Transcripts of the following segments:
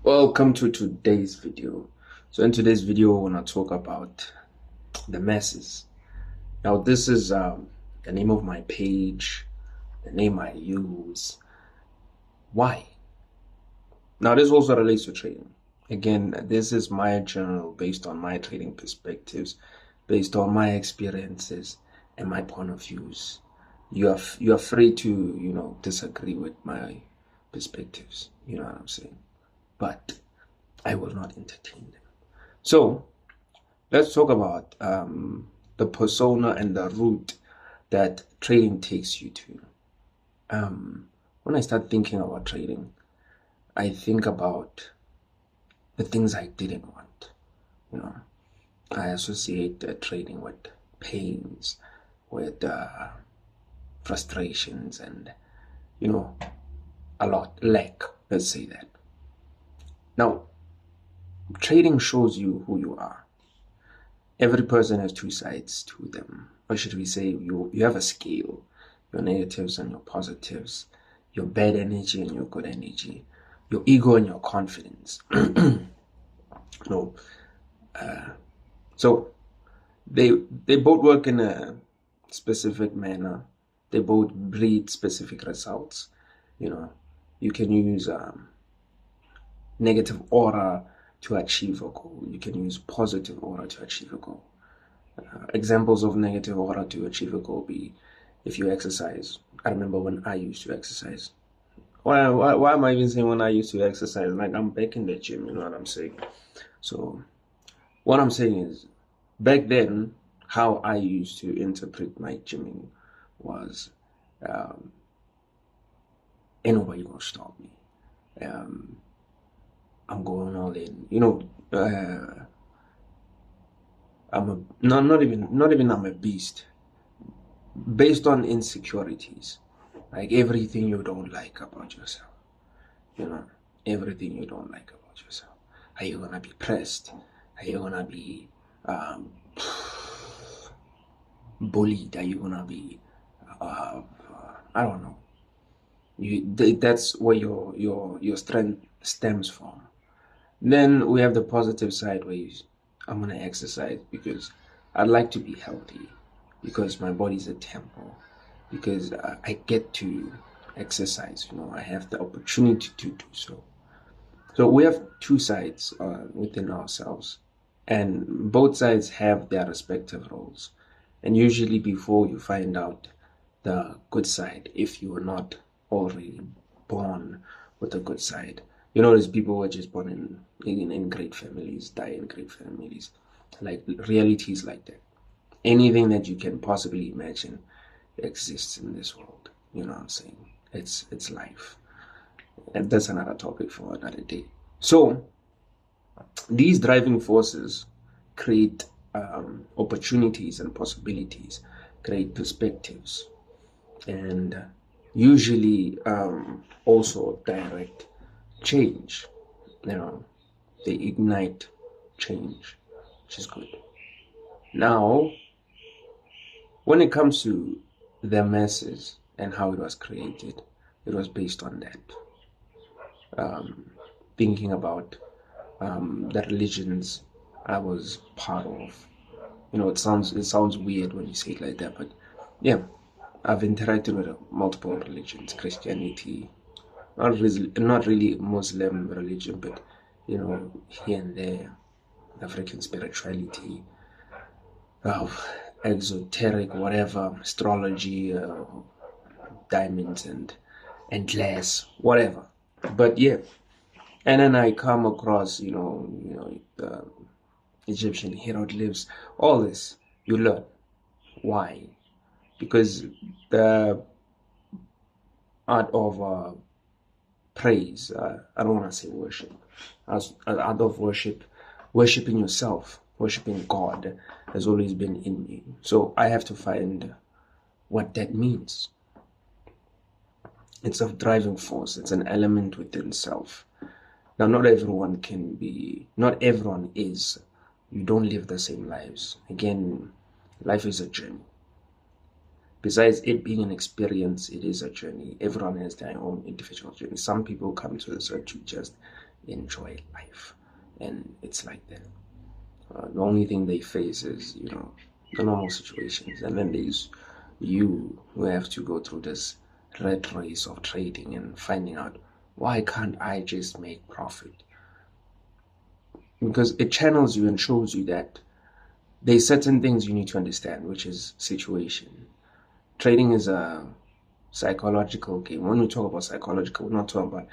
Welcome to today's video. So in today's video, I want to talk about the masses. Now, this is the name of my page, the name I use. Why? Now, this also relates to trading. Again, this is my journal based on my trading perspectives, based on my experiences and my point of views. You are free to disagree with my perspectives. You know what I'm saying? But I will not entertain them. So let's talk about the persona and the route that trading takes you to. When I start thinking about trading, I think about the things I didn't want. I associate trading with pains, with frustrations, and a lot lack. Let's say that. Now, trading shows you who you are. Every person has two sides to them. Or should we say, you have a scale, your negatives and your positives, your bad energy and your good energy, your ego and your confidence. So they both work in a specific manner. They both breed specific results. You can use negative aura to achieve a goal. You can use positive aura to achieve a goal. Examples of negative aura to achieve a goal be if you exercise. I remember when I used to exercise. Why am I even saying when I used to exercise? Like, I'm back in the gym, you know what I'm saying? So what I'm saying is, back then, how I used to interpret my gymming was, ain't nobody gonna stop me. I'm going all in. Not even I'm a beast. Based on insecurities, like everything you don't like about yourself. Everything you don't like about yourself. Are you gonna be pressed? Are you gonna be bullied? Are you gonna be I don't know. That's where your strength stems from. Then we have the positive side where I'm going to exercise because I'd like to be healthy, because my body's a temple, because I get to exercise, I have the opportunity to do so. So we have two sides within ourselves, and both sides have their respective roles. And usually before you find out the good side, if you were not already born with a good side, there's people who are just born in great families, die in great families. Like, reality is like that. Anything that you can possibly imagine exists in this world. You know what I'm saying? It's life. And that's another topic for another day. So these driving forces create opportunities and possibilities, create perspectives, and usually also direct change. They ignite change, which is good. Now, when it comes to the masses and how it was created, it was based on that. Thinking about the religions I was part of. It sounds weird when you say it like that, but yeah, I've interacted with multiple religions, Christianity, not really Muslim religion, but here and there, African spirituality, exoteric, whatever, astrology, diamonds and glass, whatever. But yeah, and then I come across the Egyptian hieroglyphs, all this you learn. Why? Because the art of praise, I don't want to say worship, as art of worshiping yourself, worshiping God, has always been in me. So I have to find what that means. It's a driving force. It's an element within self. Now, not everyone is. You don't live the same lives. Again, life is a journey. Besides it being an experience, it is a journey. Everyone has their own individual journey. Some people come to this earth to just enjoy life. And it's like that. The only thing they face is, the normal situations. And then there's you who have to go through this red race of trading and finding out, why can't I just make profit? Because it channels you and shows you that there's certain things you need to understand, which is situation. Trading is a psychological game. When we talk about psychological, we're not talking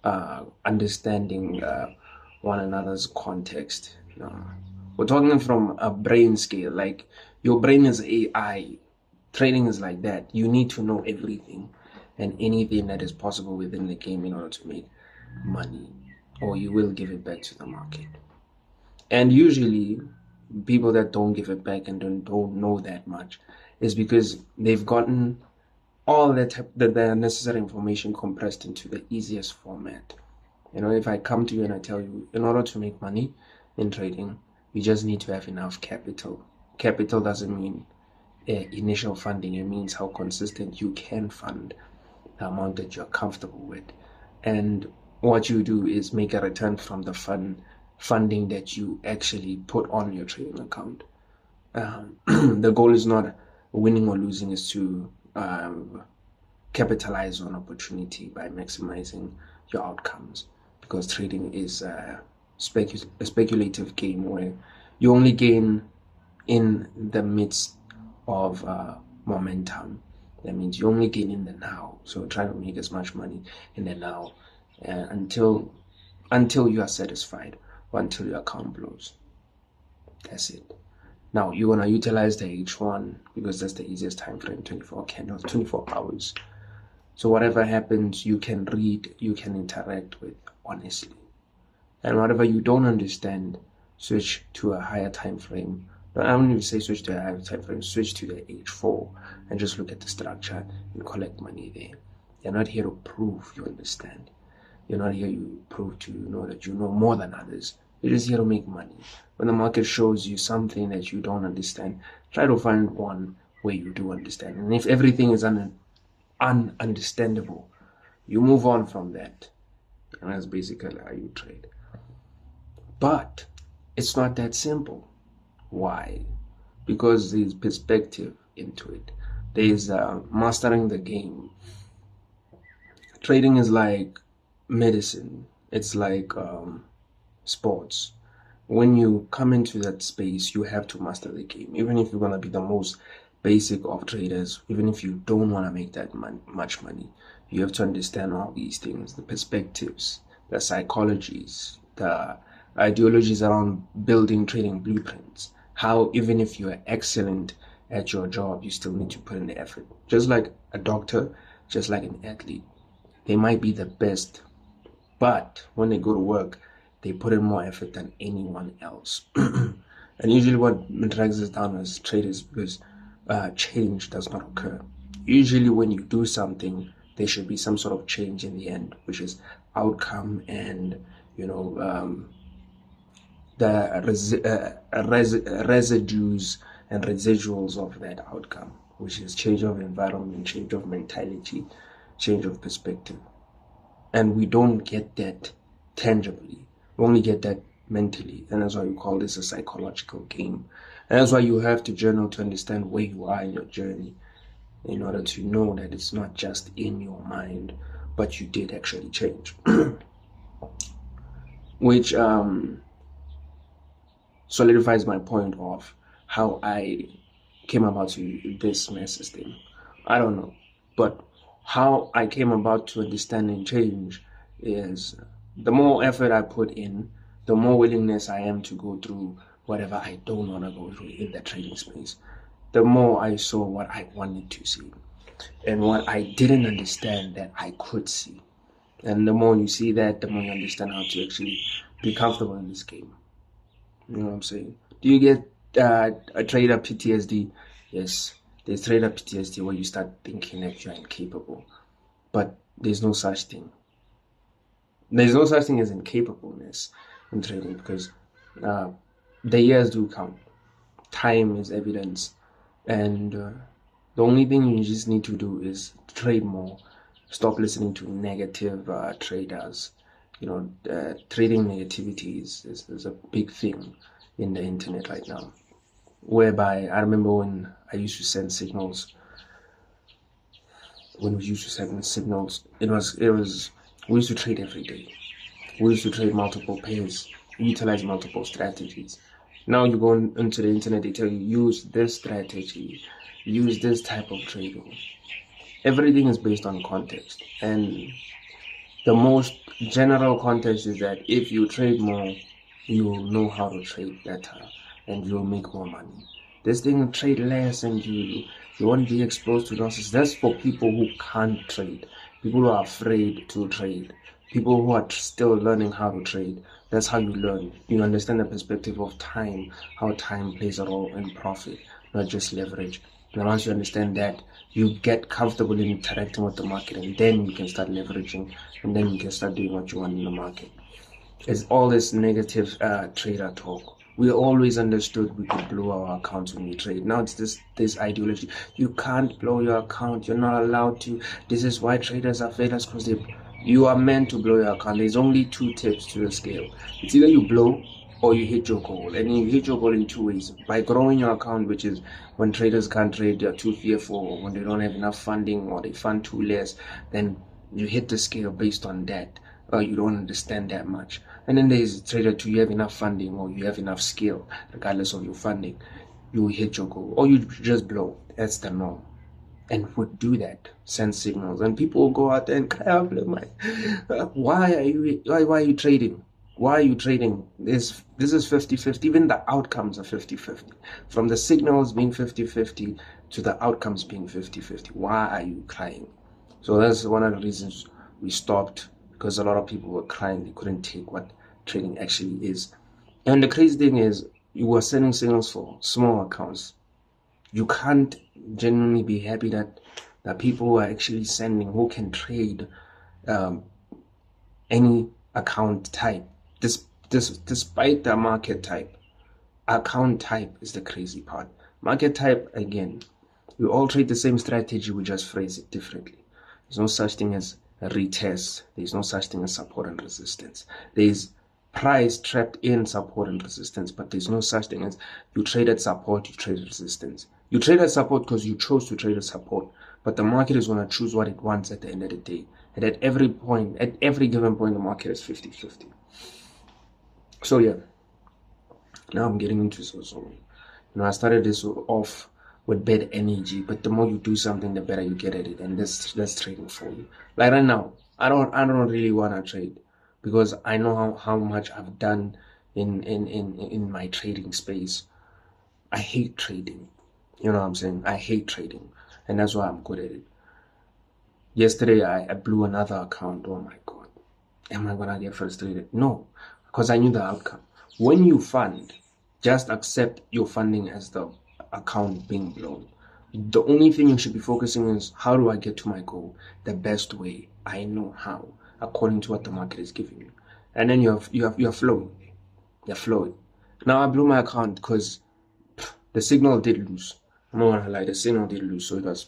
about understanding one another's context. We're talking from a brain scale. Like, your brain is AI. Trading is like that. You need to know everything and anything that is possible within the game in order to make money, or you will give it back to the market. And usually, people that don't give it back and don't know that much is because they've gotten all the necessary information compressed into the easiest format. If I come to you and I tell you, in order to make money in trading, you just need to have enough capital. Capital doesn't mean initial funding. It means how consistent you can fund the amount that you're comfortable with. And what you do is make a return from the funding that you actually put on your trading account. The goal is not winning or losing, is to capitalize on opportunity by maximizing your outcomes, because trading is a speculative game where you only gain in the midst of momentum. That means you only gain in the now. So try to make as much money in the now until you are satisfied, or until your account blows. That's it. Now you want to utilize the H1 because that's the easiest time frame, 24 candles, 24 hours. So whatever happens, you can read, you can interact with honestly. And whatever you don't understand, switch to a higher time frame. I don't even say switch to a higher time frame, switch to the H4 and just look at the structure and collect money there. You're not here to prove you understand. You're not here to prove to know that you know more than others. You're just here to make money. When the market shows you something that you don't understand, try to find one where you do understand. And if everything is ununderstandable, you move on from that. And that's basically how you trade. But it's not that simple. Why? Because there's perspective into it. There's mastering the game. Trading is like medicine. It's like sports. When you come into that space, you have to master the game. Even if you're going to be the most basic of traders, even if you don't want to make that much money, you have to understand all these things, the perspectives, the psychologies, the ideologies around building trading blueprints. How even if you are excellent at your job, you still need to put in the effort. Just like a doctor, just like an athlete. They might be the best, but when they go to work, they put in more effort than anyone else. And usually what drags us down as traders, because change does not occur. Usually when you do something, there should be some sort of change in the end, which is outcome and, the residues and residuals of that outcome, which is change of environment, change of mentality, change of perspective. And we don't get that tangibly. We only get that mentally. And that's why we call this a psychological game. And that's why you have to journal to understand where you are in your journey, in order to know that it's not just in your mind, but you did actually change. Which solidifies my point of how I came about to this message thing. I don't know. But how I came about to understanding change is the more effort I put in, the more willingness I am to go through whatever I don't want to go through in the trading space. The more I saw what I wanted to see and what I didn't understand that I could see. And the more you see that, the more you understand how to actually be comfortable in this game. You know what I'm saying? Do you get a trader PTSD? Yes, there's trader PTSD where you start thinking that you're incapable. But there's no such thing. There's no such thing as incapableness in trading, because the years do count. Time is evidence. And the only thing you just need to do is trade more Stop listening to negative traders. Trading negativity is a big thing in the internet right now. Whereby I remember when I used to send signals. When we used to send signals, it was we used to trade every day. We used to trade multiple pairs, utilize multiple strategies. Now you go into the internet, they tell you use this strategy, use this type of trading. Everything is based on context, and the most general context is that if you trade more, you will know how to trade better, and you'll make more money. This thing, trade less, and you won't be exposed to losses. That's for people who can't trade, people who are afraid to trade, people who are still learning how to trade. That's how you learn. You understand the perspective of time, how time plays a role in profit, not just leverage. And once you understand that, you get comfortable in interacting with the market, and then you can start leveraging, and then you can start doing what you want in the market. It's all this negative trader talk. We always understood we could blow our accounts when we trade. Now it's this ideology. You can't blow your account. You're not allowed to. This is why traders are failures, because you are meant to blow your account. There's only two tips to the scale. It's either you blow or you hit your goal. And you hit your goal in two ways. By growing your account, which is when traders can't trade, they're too fearful, or when they don't have enough funding, or they fund too less, then you hit the scale based on that. You don't understand that much. And then there's trader 2, you have enough funding or you have enough skill, regardless of your funding, you hit your goal, or you just blow. That's the norm. And would do that, send signals, and people will go out there and cry out, why are you trading? Why are you trading? This is 50-50. Even the outcomes are 50-50. From the signals being 50-50 to the outcomes being 50-50. Why are you crying? So that's one of the reasons we stopped, because a lot of people were crying. They couldn't take what trading actually is. And the crazy thing is, you were sending signals for small accounts. You can't genuinely be happy that people who are actually sending, who can trade any account type, despite the market type. Account type is the crazy part. Market type, again, we all trade the same strategy, we just phrase it differently. There's no such thing as a retest. There's no such thing as support and resistance. There's price trapped in support and resistance, but there's no such thing as you traded support, you traded resistance. You traded support because you chose to trade a support, but the market is going to choose what it wants at the end of the day. And at every given point, the market is 50-50. So yeah, now I'm getting into so. I started this off with bad energy, but the more you do something, the better you get at it, and that's trading for you. Like right now, I don't really want to trade, because I know how much I've done in my trading space. I hate trading. You know what I'm saying? I hate trading, and that's why I'm good at it. Yesterday, I blew another account. Oh my God. Am I gonna get frustrated? No, because I knew the outcome. When you fund, just accept your funding as the account being blown. The only thing you should be focusing on is, how do I get to my goal the best way I know how, according to what the market is giving you. And then you're flowing. You're flowing. Now I blew my account because the signal did lose. I'm not gonna lie, the signal did lose, so it was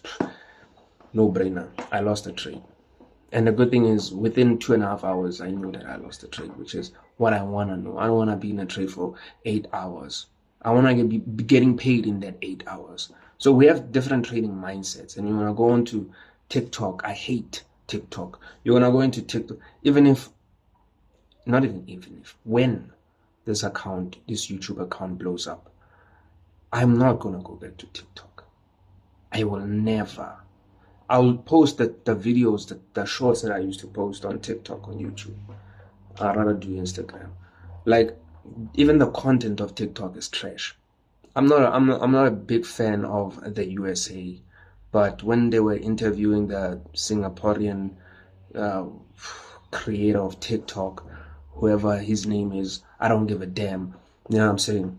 no brainer. I lost the trade. And the good thing is, within 2.5 hours, I knew that I lost the trade, which is what I want to know. I don't want to be in a trade for 8 hours. I want to be getting paid in that 8 hours. So we have different trading mindsets. And you want to go into TikTok. I hate TikTok. You want to go into TikTok, when this YouTube account blows up, I'm not going to go back to TikTok. I will never. I'll post the videos, the shorts that I used to post on TikTok, on YouTube. I'd rather do Instagram. Like, even the content of TikTok is trash. I'm not a big fan of the USA, but when they were interviewing the Singaporean creator of TikTok, whoever his name is, I don't give a damn. You know what I'm saying?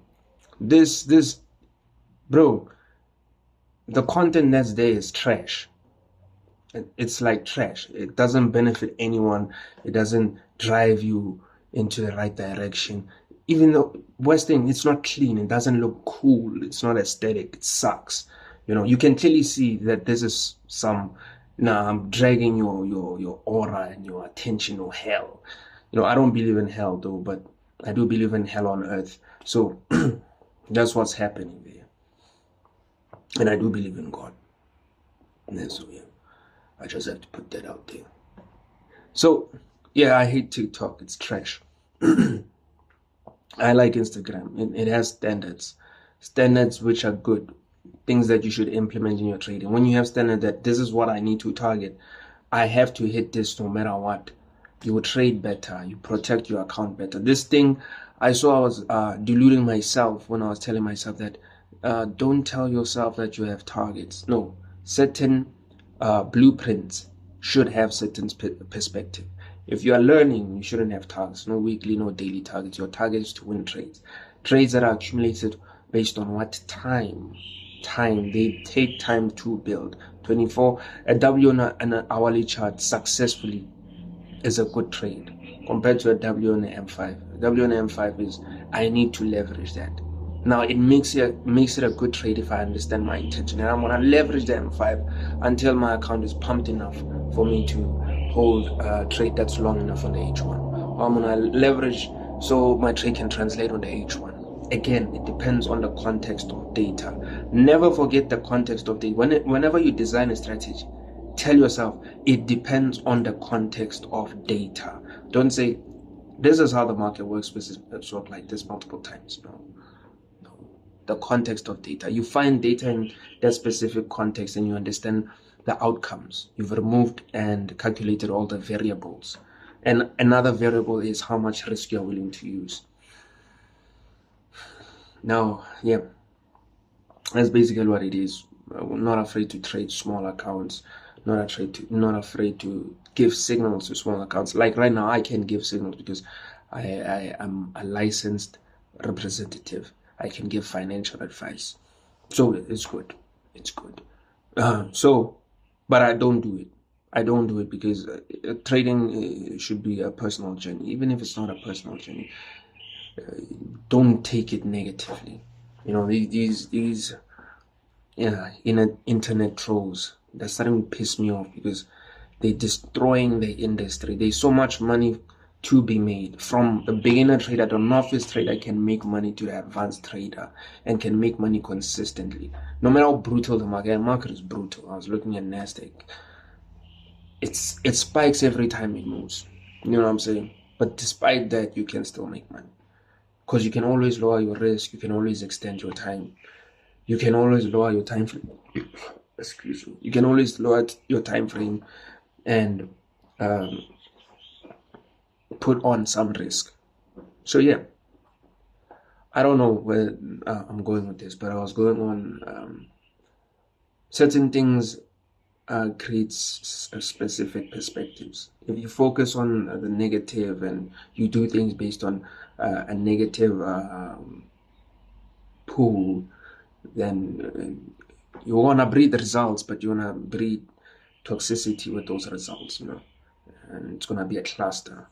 Bro, the content that's there is trash. It's like trash. It doesn't benefit anyone. It doesn't drive you into the right direction. Even though Western, it's not clean. It doesn't look cool. It's not aesthetic. It sucks. You can clearly see that this is some Now I'm dragging your aura and your attention or hell. I don't believe in hell though, but I do believe in hell on earth. So that's what's happening there. And I do believe in God. And so yeah, I just have to put that out there. So yeah, I hate TikTok. It's trash. I like Instagram. It has standards which are good, things that you should implement in your trading. When you have standard that this is what I need to target, I have to hit this no matter what. You will trade better. You protect your account better. This thing, I saw I was deluding myself when I was telling myself that don't tell yourself that you have targets. No, certain blueprints should have certain perspective. If you are learning, you shouldn't have targets. No weekly, no daily targets. Your target is to win trades. Trades that are accumulated based on what time. They take time to build. 24, a W on an hourly chart successfully is a good trade compared to a W on an M5. A W on an M5 is, I need to leverage that. Now it makes it a good trade if I understand my intention, and I'm gonna leverage the M5 until my account is pumped enough for me to hold a trade that's long enough on the H1. Or I'm gonna leverage so my trade can translate on the H1. Again, it depends on the context of data. Never forget the context of data. Whenever you design a strategy, tell yourself it depends on the context of data. Don't say this is how the market works, it's worked like this multiple times. No. The context of data. You find data in that specific context and you understand the outcomes. You've removed and calculated all the variables. And another variable is how much risk you're willing to use. Now, yeah, that's basically what it is. We're not afraid to trade small accounts, not afraid to give signals to small accounts. Like right now, I can give signals because I am a licensed representative. I can give financial advice. So it's good. It's good. But I don't do it. I don't do it because trading should be a personal journey. Even if it's not a personal journey, don't take it negatively. These internet trolls, they're starting to piss me off because they're destroying the industry. There's so much money to be made. From the beginner trader to novice trader can make money to the advanced trader and can make money consistently. No matter how brutal the market is brutal. I was looking at NASDAQ. It spikes every time it moves. You know what I'm saying? But despite that, you can still make money. Because you can always lower your risk. You can always extend your time. You can always lower your time frame. Excuse me. You can always lower your time frame and put on some risk. So yeah, I don't know where I'm going with this, but I was going on certain things creates specific perspectives. If you focus on the negative and you do things based on a negative pool, then you want to breed results, but you want to breed toxicity with those results, and it's going to be a cluster.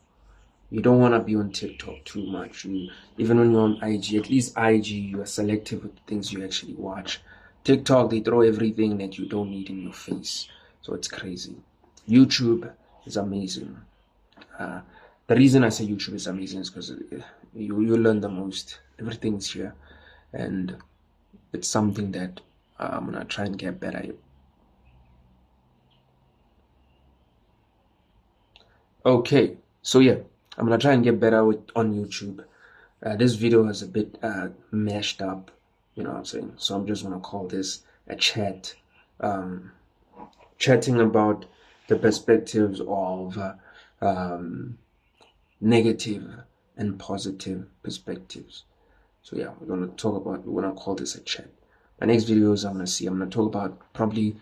You don't want to be on TikTok too much. Even when you're on IG, at least IG, you are selective with the things you actually watch. TikTok, they throw everything that you don't need in your face. So it's crazy. YouTube is amazing. The reason I say YouTube is amazing is because you learn the most. Everything's here. And it's something that I'm going to try and get better at. Okay, so yeah, I'm going to try and get better on YouTube. This video is a bit mashed up, you know what I'm saying? So I'm just going to call this a chat. Chatting about the perspectives of negative and positive perspectives. So yeah, we're going to call this a chat. My next videos I'm going to talk about probably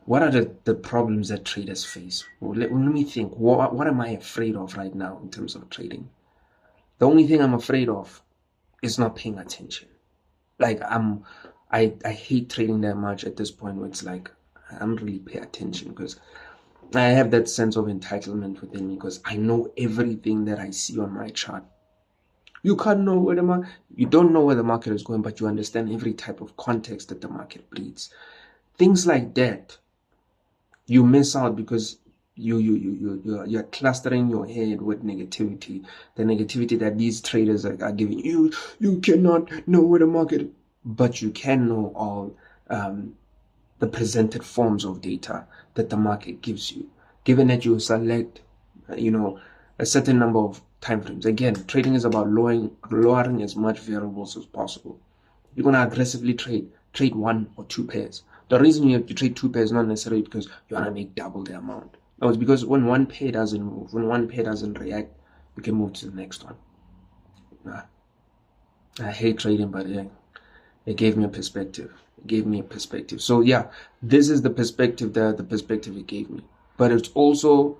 what are the problems that traders face. Well, let me think. What am I afraid of right now in terms of trading? The only thing I'm afraid of is not paying attention. Like I hate trading that much at this point where it's like I don't really pay attention because I have that sense of entitlement within me because I know everything that I see on my chart. You can't know where you don't know where the market is going, but you understand every type of context that the market breeds. Things like that You miss out because you're clustering your head with negativity, the negativity that these traders are giving you. You cannot know where the market, but you can know all the presented forms of data that the market gives you, given that you select, a certain number of time frames. Again, trading is about lowering as much variables as possible. You're going to aggressively trade 1 or 2 pairs. The reason you have to trade 2 pairs is not necessarily because you want to make double the amount. No, it's because when one pair doesn't move, when one pair doesn't react, you can move to the next one. I hate trading, but yeah, it gave me a perspective. It gave me a perspective. So yeah, this is the perspective it gave me. But it's also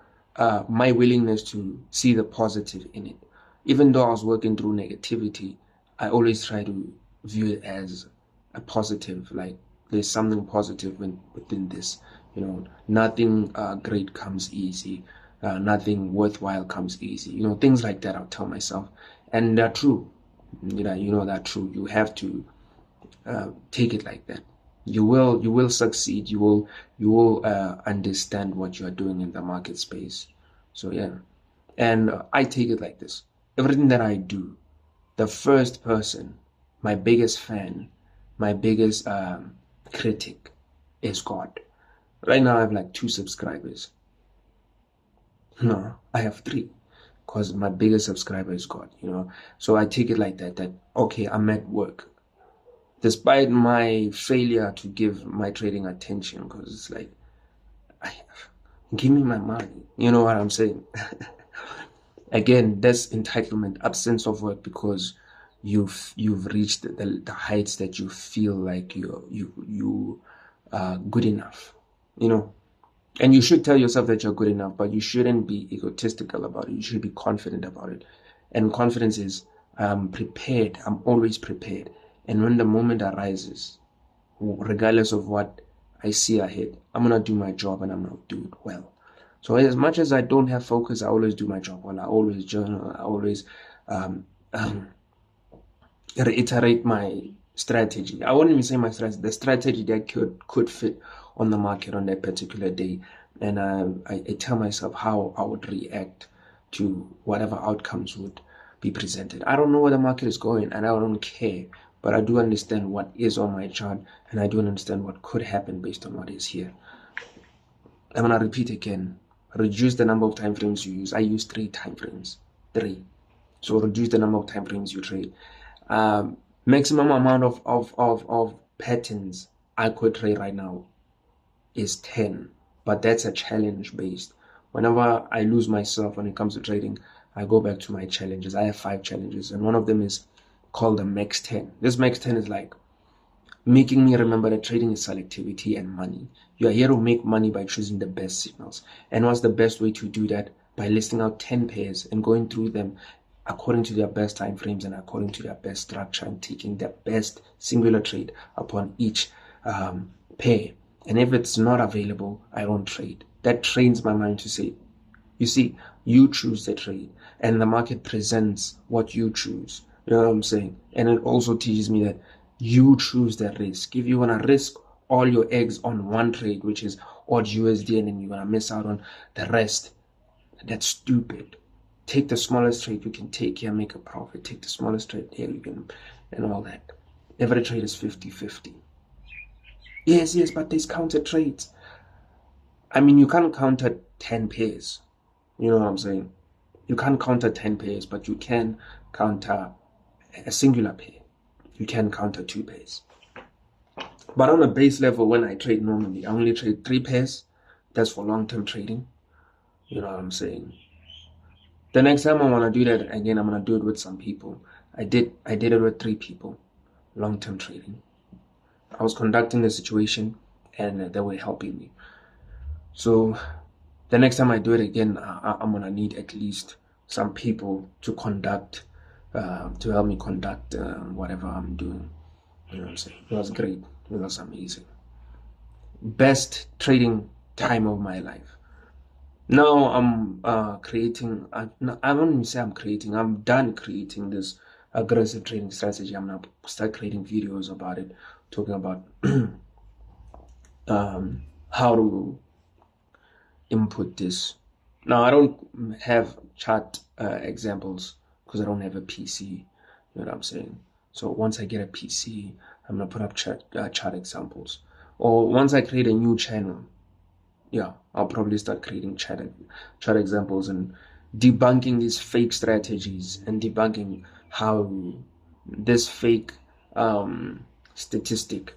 my willingness to see the positive in it. Even though I was working through negativity, I always try to view it as a positive. Like there's something positive within this. Nothing great comes easy. Nothing worthwhile comes easy. Things like that I'll tell myself. And they're true. They're true. You have to take it like that. You will succeed. You will understand what you are doing in the market space. So yeah, and I take it like this. Everything that I do, the first person, my biggest fan, my biggest critic is God. Right now I have like 2 subscribers. No, I have 3, because my biggest subscriber is God. So I take it like that okay, I'm at work. Despite my failure to give my trading attention, because it's like, give me my money. You know what I'm saying? Again, that's entitlement, absence of work, because you've reached the heights that you feel like you are good enough. And you should tell yourself that you're good enough, but you shouldn't be egotistical about it. You should be confident about it. And confidence is, I'm prepared. I'm always prepared. And when the moment arises, regardless of what I see ahead, I'm going to do my job and I'm going to do it well. So as much as I don't have focus, I always do my job well. I always journal. I always reiterate my strategy. I wouldn't even say my strategy, the strategy that could fit on the market on that particular day. And I tell myself how I would react to whatever outcomes would be presented. I don't know where the market is going, and I don't care. But I do understand what is on my chart, and I do understand what could happen based on what is here. I'm going to repeat again. Reduce the number of time frames you use. I use 3 time frames. 3. So reduce the number of time frames you trade. Maximum amount of patterns I could trade right now is 10. But that's a challenge based. Whenever I lose myself when it comes to trading, I go back to my challenges. I have 5 challenges, and one of them is called the Max 10. This Max 10 is like making me remember that trading is selectivity and money. You are here to make money by choosing the best signals. And what's the best way to do that? By listing out 10 pairs and going through them according to their best time frames and according to their best structure, and taking the best singular trade upon each pair. And if it's not available, I don't trade. That trains my mind to say, you see, you choose the trade, and the market presents what you choose. You know what I'm saying? And it also teaches me that you choose the risk. If you want to risk all your eggs on one trade, which is odd USD, and then you're going to miss out on the rest, that's stupid. Take the smallest trade you can take here, make a profit. Take the smallest trade here, you can, and all that. Every trade is 50-50. Yes, but there's counter trades. I mean, you can't counter 10 pairs. You know what I'm saying? You can't counter 10 pairs, but you can counter a singular pair. You can counter 2 pairs. But on a base level, when I trade normally, I only trade 3 pairs. That's for long-term trading. You know what I'm saying? The next time I want to do that again, I'm going to do it with some people. I did it with 3 people. Long-term trading. I was conducting the situation, and they were helping me. So the next time I do it again, I'm going to need at least some people to conduct, to help me conduct whatever I'm doing. You know what I'm saying? It was great. It was amazing. Best trading time of my life. Now I'm creating, I don't even say I'm creating, I'm done creating this aggressive trading strategy. I'm going to start creating videos about it, talking about how to input this. Now, I don't have chart examples because I don't have a PC. You know what I'm saying? So once I get a PC, I'm gonna put up chart examples. Or once I create a new channel, yeah, I'll probably start creating chart examples and debunking these fake strategies and debunking how this fake statistic.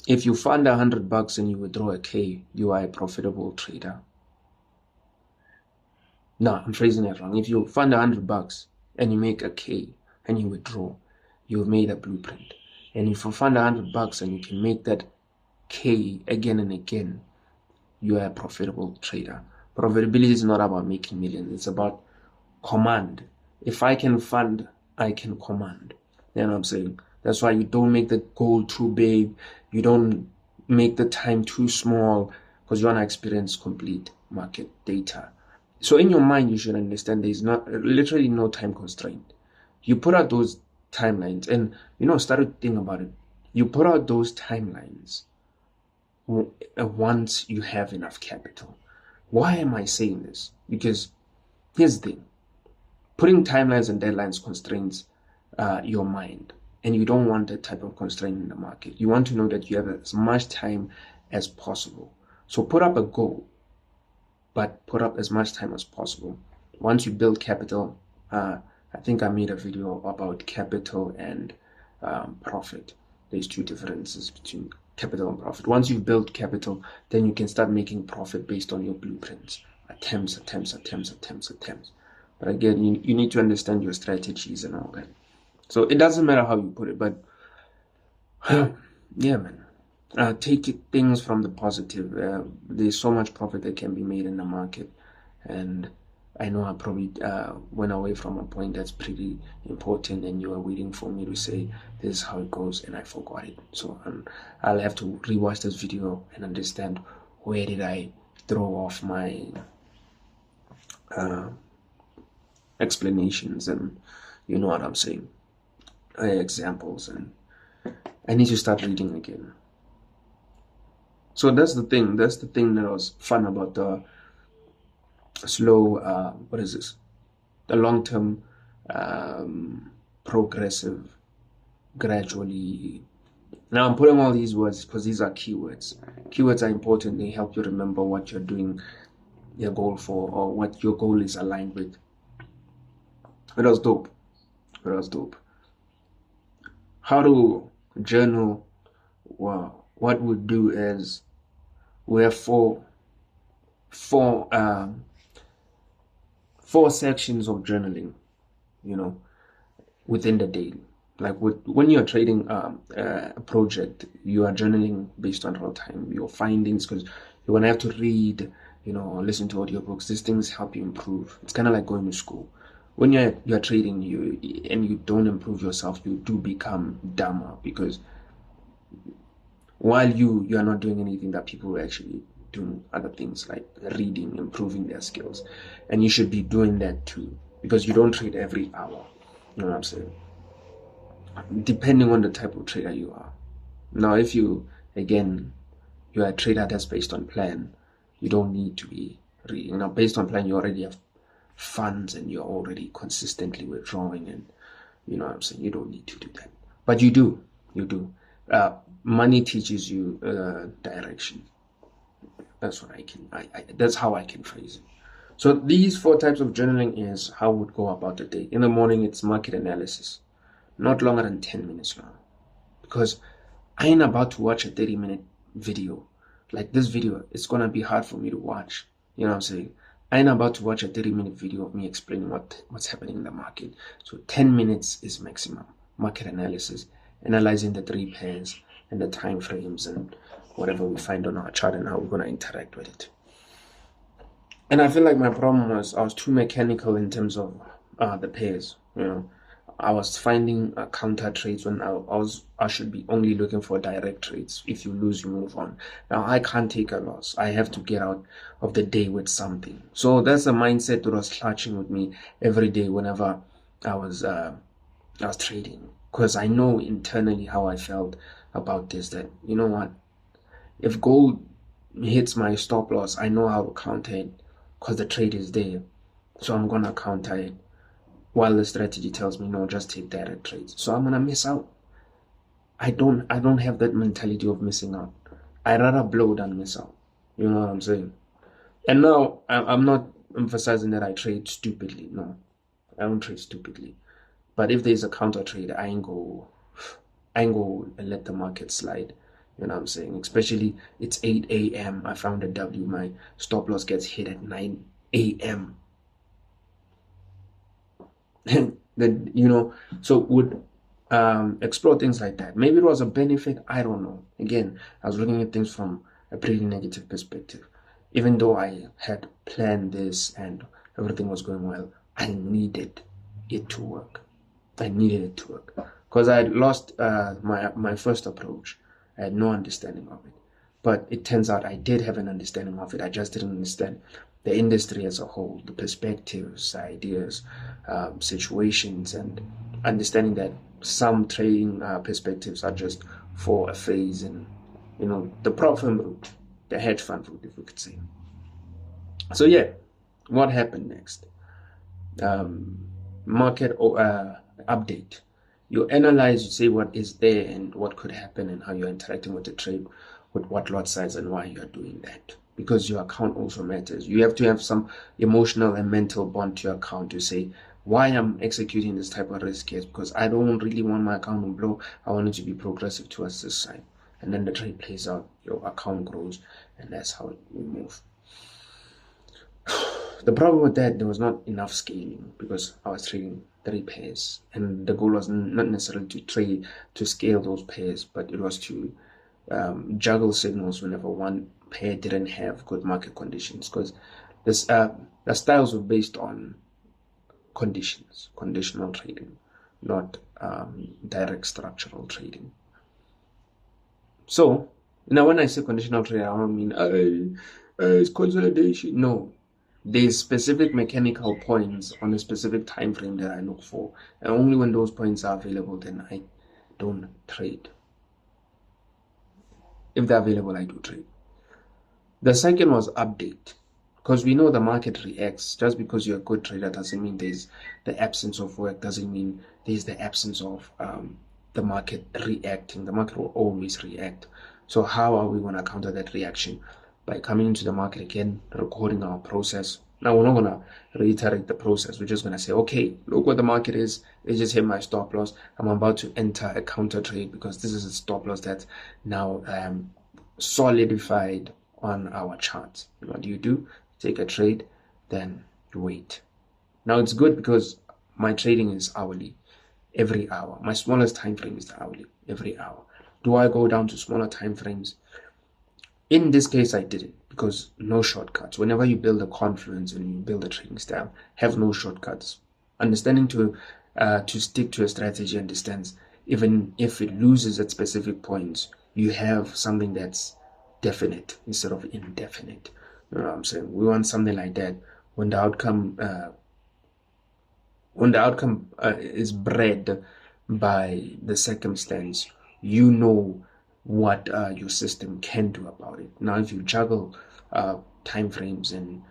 If you fund $100 and you withdraw a K, you are a profitable trader. No, I'm phrasing it wrong. If you fund $100 and you make a K and you withdraw, you've made a blueprint. And if you fund $100 and you can make that K again and again, you are a profitable trader. Profitability is not about making millions. It's about command. If I can fund, I can command. You know what I'm saying? That's why you don't make the goal too big. You don't make the time too small because you want to experience complete market data. So in your mind, you should understand there is not literally no time constraint. You put out those timelines and, start to think about it. You put out those timelines once you have enough capital. Why am I saying this? Because here's the thing. Putting timelines and deadlines constrains your mind. And you don't want that type of constraint in the market. You want to know that you have as much time as possible. So put up a goal, but put up as much time as possible. Once you build capital, I think I made a video about capital and profit. There's two differences between capital and profit. Once you've built capital, then you can start making profit based on your blueprints. Attempts. But again, you need to understand your strategies and all that. So it doesn't matter how you put it, but yeah, man. Take things from the positive. There's so much profit that can be made in the market, and I know I probably went away from a point that's pretty important, and you are waiting for me to say this is how it goes, and I forgot it. So I'll have to rewatch this video and understand where did I throw off my explanations, and you know what I'm saying, examples, and I need to start reading again. So that's the thing that was fun about the slow, the long-term, progressive, gradually. Now I'm putting all these words because these are keywords. Keywords are important. They help you remember what you're doing your goal for, or what your goal is aligned with. It was dope. How to journal? Well, what we do is we have four sections of journaling, within the day. Like when you're trading a project, you are journaling based on real time, your findings, because you're gonna have to read, or listen to audiobooks. These things help you improve. It's kind of like going to school. When you're trading, you don't improve yourself, you do become dumber, because while you are not doing anything, that people are actually doing other things like reading, improving their skills, and you should be doing that too, because you don't trade every hour. You know what I'm saying? Depending on the type of trader you are. Now, if you are a trader that's based on plan, you don't need to be reading. Now, based on plan, you already have funds and you're already consistently withdrawing, and you know what I'm saying, you don't need to do that. But you do. Money teaches you direction. That's what that's how I can phrase it. So these four types of journaling is how I would go about the day. In the morning, it's market analysis, not longer than 10 minutes long, because I ain't about to watch a 30-minute video. Like this video, it's gonna be hard for me to watch. You know what I'm saying? I ain't about to watch a 30-minute video of me explaining what's happening in the market. So 10 minutes is maximum. Market analysis, analyzing the 3 pairs and the time frames and whatever we find on our chart and how we're going to interact with it. And I feel like my problem was I was too mechanical in terms of the pairs. I was finding counter trades when I should be only looking for direct trades. If you lose, you move on. Now I can't take a loss. I have to get out of the day with something. So that's a mindset that was clutching with me every day whenever I was trading, because I know internally how I felt about this, that you know what, if gold hits my stop loss, I know how to counter it because the trade is there. So I'm gonna counter it. While the strategy tells me no, just take direct trades. So I'm gonna miss out. I don't have that mentality of missing out. I rather blow than miss out. You know what I'm saying? And now I'm not emphasizing that I trade stupidly. No, I don't trade stupidly. But if there's a counter trade, I ain't go let the market slide. You know what I'm saying? Especially it's 8 a.m. I found a W. My stop loss gets hit at 9 a.m. Then, you know, so would explore things like that. Maybe it was a benefit. I don't know. Again, I was looking at things from a pretty negative perspective. Even though I had planned this and everything was going well, I needed it to work. I needed it to work because I had lost my first approach. I had no understanding of it. But it turns out I did have an understanding of it. I just didn't understand the industry as a whole, the perspectives, ideas, situations, and understanding that some trading perspectives are just for a phase and, you know, the prop firm route, the hedge fund route, if we could say. So yeah, what happened next? Market update. You analyze, you say what is there and what could happen and how you're interacting with the trade, with what lot size and why you're doing that. Because your account also matters. You have to have some emotional and mental bond to your account to say, why I'm executing this type of risk is because I don't really want my account to blow. I want it to be progressive towards this side. And then the trade plays out, your account grows, and that's how we move. The problem with that, there was not enough scaling because I was trading 3 pairs, and the goal was not necessarily to scale those pairs, but it was to juggle signals whenever one pair didn't have good market conditions, because this the styles were based on conditions, conditional trading, not direct structural trading. So now when I say conditional trading, I don't mean it's consolidation. No, there's specific mechanical points on a specific time frame that I look for, and only when those points are available, then I don't trade. If they're available, I do trade. The second was update, because we know the market reacts. Just because you're a good trader doesn't mean there's the absence of work, doesn't mean there's the absence of the market reacting. The market will always react. So how are we going to counter that reaction? By coming into the market again, recording our process. Now, we're not going to reiterate the process. We're just going to say, okay, look what the market is. It just hit my stop loss. I'm about to enter a counter trade because this is a stop loss that's now solidified on our charts. What do? You take a trade, then you wait. Now, it's good because my trading is hourly, every hour. My smallest time frame is the hourly, every hour. Do I go down to smaller time frames? In this case, I didn't, because no shortcuts. Whenever you build a confluence and you build a trading style, have no shortcuts. Understanding to stick to a strategy understands even if it loses at specific points, you have something that's definite instead of indefinite. You know what I'm saying? We want something like that when the outcome is bred by the circumstance. You know what your system can do about it. Now, if you juggle time frames and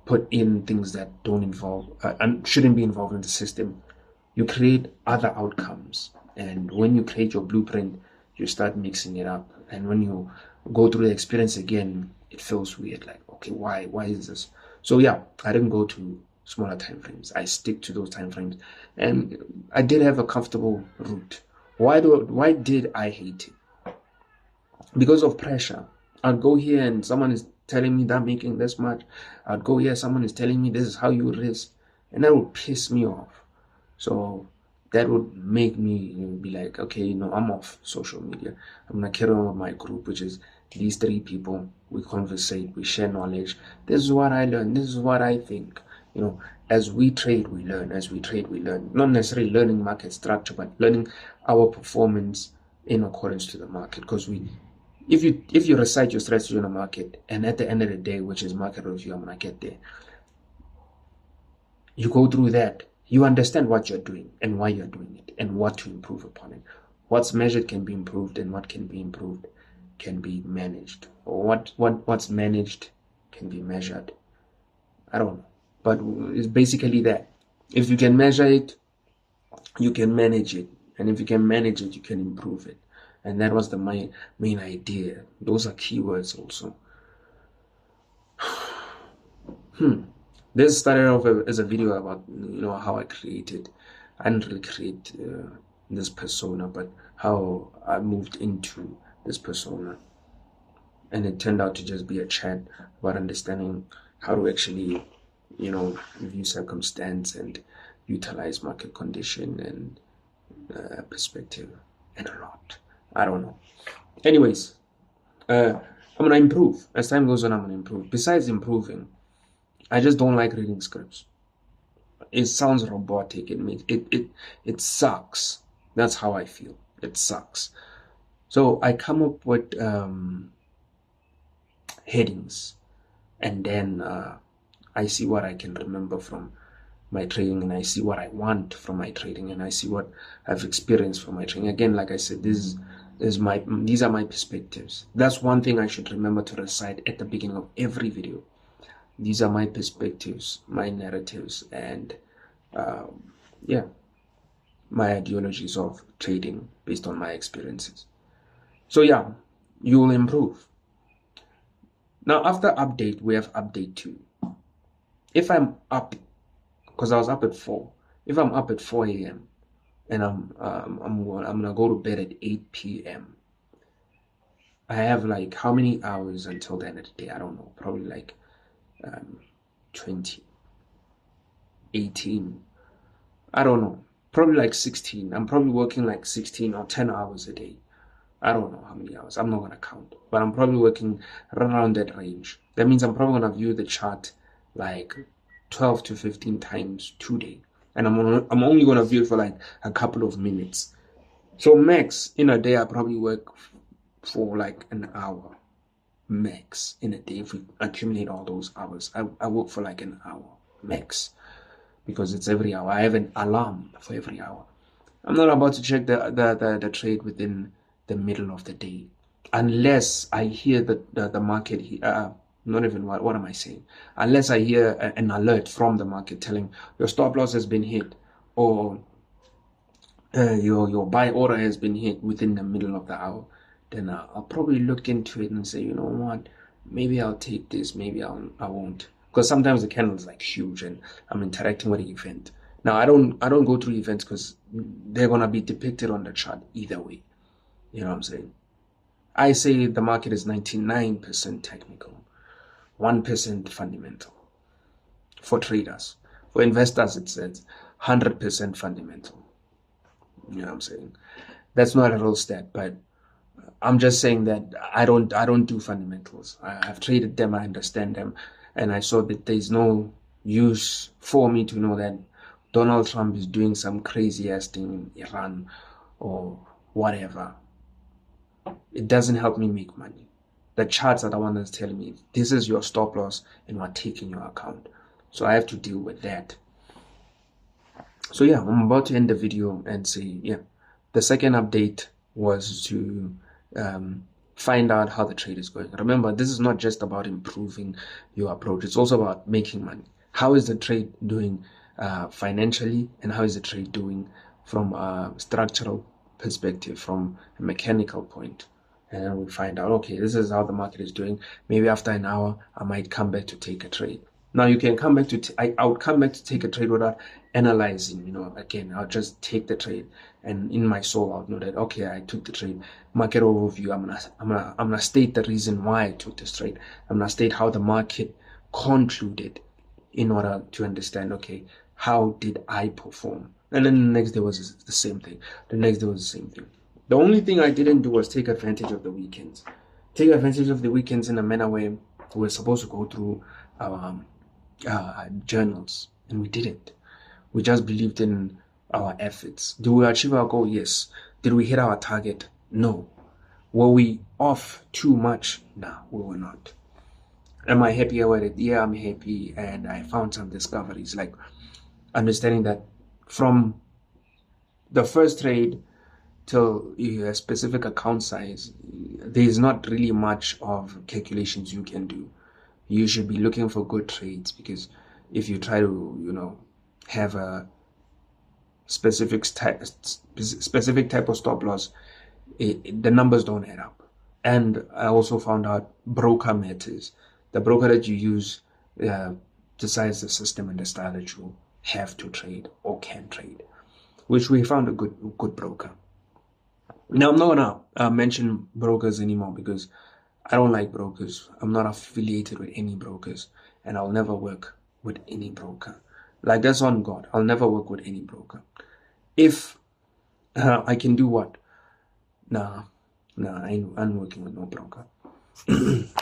put in things that don't involve and shouldn't be involved in the system, you create other outcomes. And when you create your blueprint, you start mixing it up. And when you go through the experience again, it feels weird. Like, okay, why is this? So yeah, I didn't go to smaller time frames. I stick to those time frames, and I did have a comfortable route. Why did I hate it? Because of pressure. I'd go here and someone is telling me that I'm making this much. I'd go here, someone is telling me this is how you risk, and that would piss me off. So that would make me be like, okay, I'm off social media. I'm gonna carry on with my group, which is these 3 people. We conversate, we share knowledge. This is what I learned. This is what I think. As we trade, we learn. As we trade, we learn. Not necessarily learning market structure, but learning our performance in accordance to the market. Because if you recite your strategy on the market, and at the end of the day, which is market review, I'm gonna get there, you go through that, you understand what you're doing and why you're doing it and what to improve upon it. What's measured can be improved, and what can be improved can be managed what's managed can be measured. I don't know, but it's basically that. If you can measure it, you can manage it, and if you can manage it, you can improve it. And that was the main idea. Those are keywords also. This started off as a video about how I created. I didn't really create this persona, but how I moved into this persona, and it turned out to just be a chat about understanding how to actually view circumstance and utilize market condition and perspective, and a lot. I don't know. Anyways, I'm gonna improve as time goes on. I'm gonna improve. Besides improving, I just don't like reading scripts. It sounds robotic. It sucks. That's how I feel. It sucks. So I come up with headings, and then I see what I can remember from my trading, and I see what I want from my trading, and I see what I've experienced from my trading. Again, like I said, these are my perspectives. That's one thing I should remember to recite at the beginning of every video. These are my perspectives, my narratives, and my ideologies of trading based on my experiences. So yeah, you will improve. Now after update, we have update 2. If I'm up, because I was up at 4, if I'm up at 4 a.m. and I'm gonna go to bed at 8 p.m. I have like how many hours until the end of the day? I don't know, probably like 20, 18, I don't know, probably like 16. I'm probably working like 16 or 10 hours a day. I don't know how many hours. I'm not gonna count, but I'm probably working around that range. That means I'm probably gonna view the chart like 12 to 15 times today, and I'm only gonna view it for like a couple of minutes. So max in a day, I probably work for like an hour. Max in a day, if we accumulate all those hours, I work for like an hour max, because it's every hour. I have an alarm for every hour. I'm not about to check the trade within the middle of the day, unless I hear the market. Not even what am I saying? Unless I hear an alert from the market telling your stop loss has been hit, or your buy order has been hit within the middle of the hour, then I'll probably look into it and say, you know what, maybe I'll take this, maybe I won't. Because sometimes the candle is like huge and I'm interacting with the event. Now I don't go through events because they're gonna be depicted on the chart either way. You know what I'm saying? I say the market is 99% technical, 1% fundamental. For traders, for investors, it says 100% fundamental. You know what I'm saying? That's not a real stat, but I'm just saying that I don't do fundamentals. I've traded them, I understand them, and I saw that there's no use for me to know that Donald Trump is doing some crazy ass thing in Iran or whatever. It doesn't help me make money. The charts are the one that's telling me this is your stop loss and we're taking your account. So I have to deal with that. So yeah, I'm about to end the video and say, yeah, the second update was to find out how the trade is going. Remember, this is not just about improving your approach. It's also about making money. How is the trade doing financially, and how is the trade doing from a structural perspective, from a mechanical point? And then we find out, okay, this is how the market is doing. Maybe after an hour, I might come back to take a trade. Now you can come back to, I would come back to take a trade without analyzing, again, I'll just take the trade, and in my soul, I'll know that, okay, I took the trade. Market overview, I'm gonna state the reason why I took this trade. I'm gonna state how the market concluded in order to understand, okay, how did I perform? And then the next day was the same thing. The next day was the same thing. The only thing I didn't do was take advantage of the weekends. Take advantage of the weekends in a manner where we're supposed to go through our journals, and we didn't. We just believed in our efforts. Did we achieve our goal? Yes. Did we hit our target? No. Were we off too much? No, we were not. Am I happy about it? Yeah, I'm happy, and I found some discoveries, like understanding that from the first trade till a specific account size, there is not really much of calculations you can do. You should be looking for good trades, because if you try to, have a specific type of stop loss, the numbers don't add up. And I also found out broker matters. The broker that you use decides the system and the style that you have to trade or can trade, which we found a good broker. Now, I'm not gonna mention brokers anymore, because I don't like brokers. I'm not affiliated with any brokers, and I'll never work with any broker. Like, that's on God. I'll never work with any broker. If I can do what? Nah, I'm working with no broker.